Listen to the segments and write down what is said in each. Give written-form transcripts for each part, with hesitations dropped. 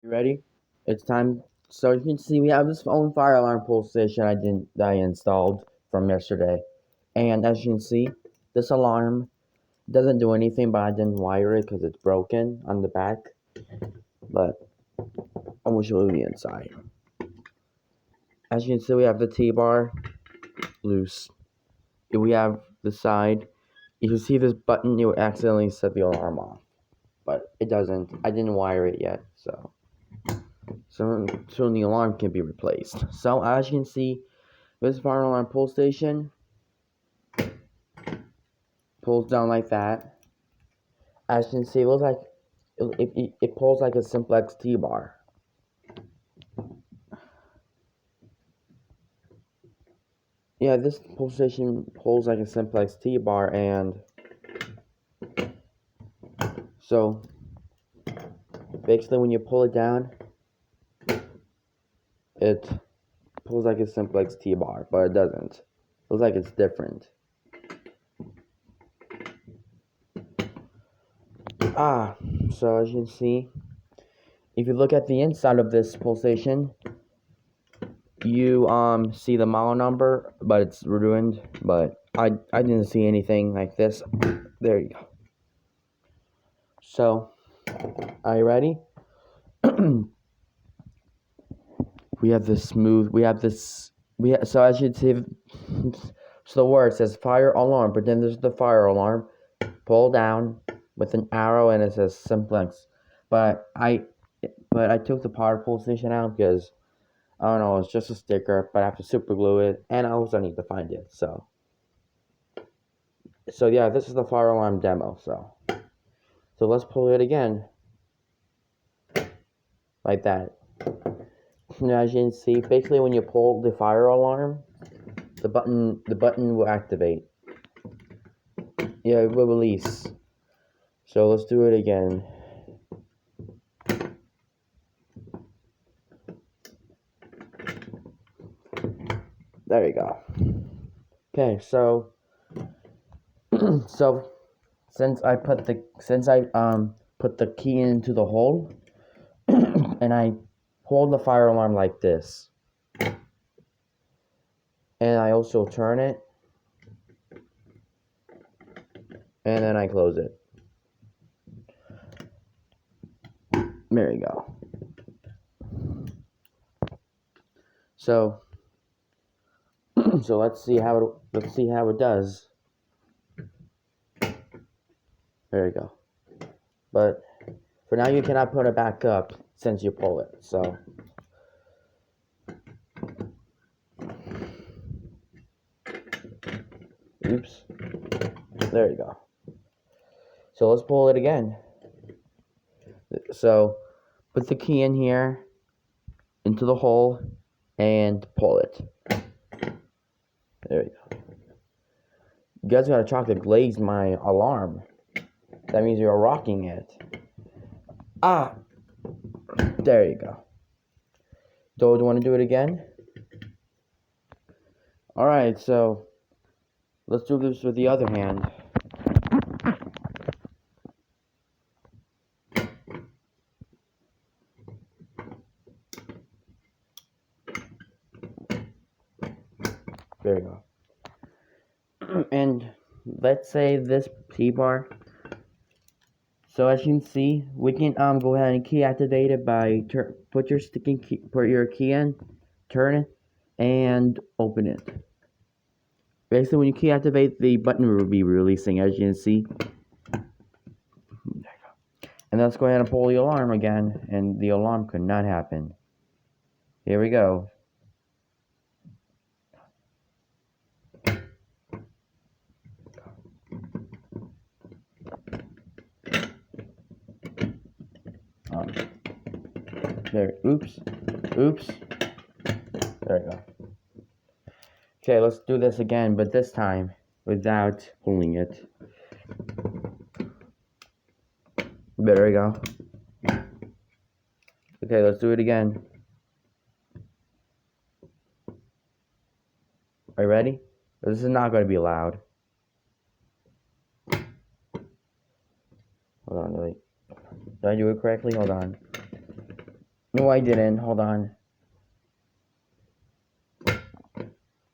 You ready? It's time. So you can see we have this phone fire alarm pull station I installed from yesterday, and as you can see, this alarm doesn't do anything, but I didn't wire it because it's broken on the back. But I will show you the inside. As you can see, we have the T-bar loose. If we have the side, you can see this button. You accidentally set the alarm off, but it doesn't. I didn't wire it yet, so soon the alarm can be replaced. So as you can see, this fire alarm pull station pulls down like that. As you can see, it looks like it pulls like a simplex T-bar. Yeah, this pull station pulls like a simplex T-bar, and so basically when you pull it down, it pulls like a simplex T-bar, but it doesn't. It looks like it's different. So as you can see, if you look at the inside of this pull station, you see the model number, but it's ruined. But I didn't see anything like this. There you go. So, are you ready? We have this smooth. So as you see, so the word says fire alarm. Pretend this is the fire alarm. Pull down with an arrow, and it says simplex. But I took the power pull station out because I don't know, it's just a sticker, but I have to super glue it, and I also need to find it. So yeah, this is the fire alarm demo. So let's pull it again, like that. Now, as you can see, basically when you pull the fire alarm, the button will activate. Yeah, it will release. So let's do it again. There you go. Okay, so so since I put the key into the hole and I hold the fire alarm like this, and I also turn it, and then I close it. There you go. So so let's see how it does. There you go. But for now, you cannot put it back up since you pull it. So oops. There you go. So let's pull it again. So put the key in here into the hole and pull it. There you go. You guys gotta chocolate glaze my alarm. That means you're rocking it. There you go. Do you want to do it again? Alright, so let's do this with the other hand. There you go. And let's say this T-bar. So as you can see, we can go ahead and key activate it by put your key in, turn it, and open it. Basically, when you key activate, the button will be releasing, as you can see. And let's go ahead and pull the alarm again, and the alarm could not happen. Here we go. There, oops. There we go. Okay, let's do this again, but this time without pulling it. There we go. Okay, let's do it again. Are you ready? This is not going to be loud. Hold on, wait. Did I do it correctly? Hold on. No, I didn't. Hold on.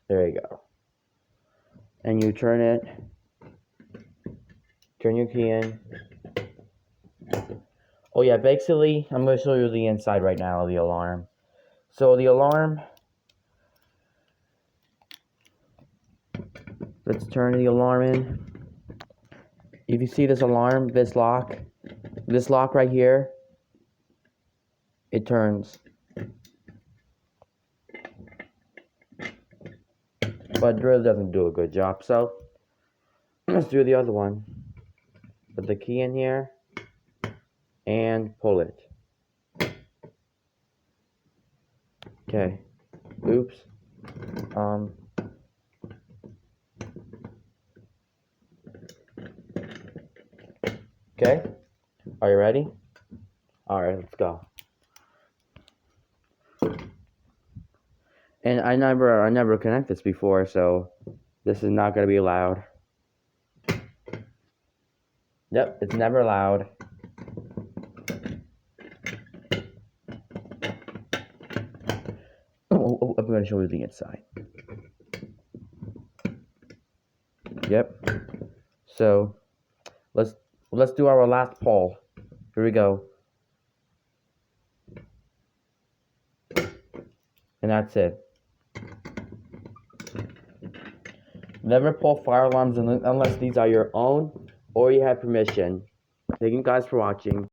There you go. And you turn it. Turn your key in. Oh yeah, basically, I'm going to show you the inside right now of the alarm. So the alarm, let's turn the alarm in. If you see this alarm, this lock right here, it turns. But it really doesn't do a good job, so let's do the other one. Put the key in here and pull it. Okay. Oops. Okay. Are you ready? Alright, let's go. And I never connected this before, so this is not gonna be loud. Yep, it's never loud. Oh, I'm gonna show you the inside. Yep. So let's do our last pull. Here we go. And that's it. Never pull fire alarms unless these are your own or you have permission. Thank you guys for watching.